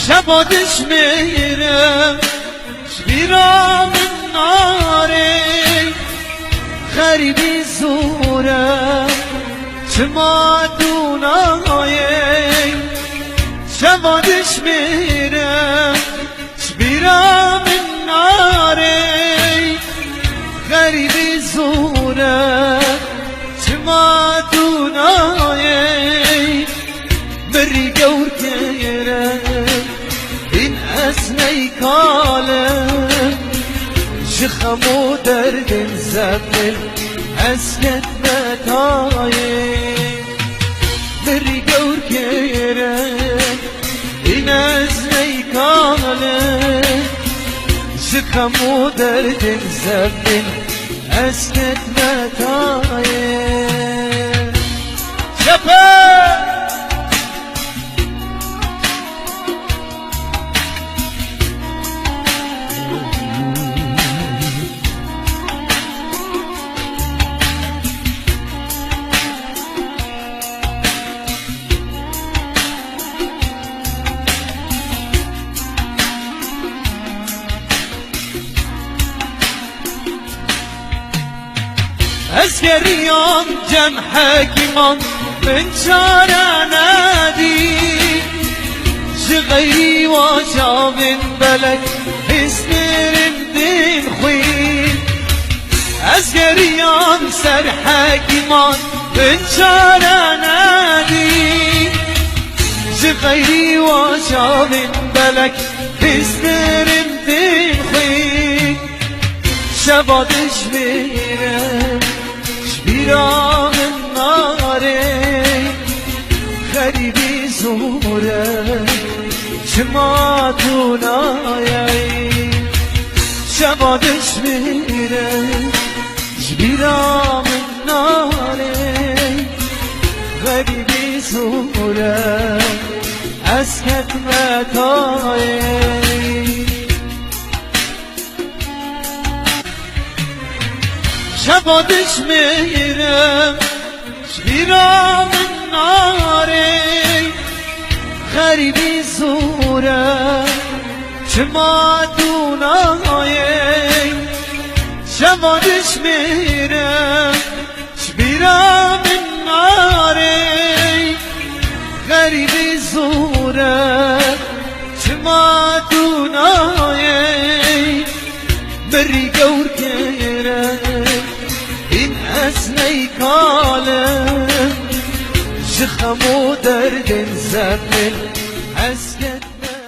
شبا دشمیرم شبیرام ناری غریبی زورم چما دونایی شبا دشمیرم شبیرام ناری غریبی زورم چما دونایی بری گور کیرم این اسنی کالم شخمو درد زمن اسکت متایی بری گور کیرم این اسنی کالم شخمو درد زمن اسکت متایی شپه اسکریان جم حکیمان من چاره ندی شغیری و شاون بلک اسنرم دین خوین اسکریان سر حکیمان من چاره ندی شغیری و شاون بلک اسنرم دین خوین شبادش میرم شبیرام ناره غریبی زوره چما دونایی شبادش میره شبیرام ناره غریبی زوره اسکت متایی شبادش میرم شبیرام ناری غریبی زوره چما دونایی شبادش میرم شبیرام ناری غریبی زوره چما دونایی بری گور کیرم این اسنی کالم شخمو درد زمن اسکت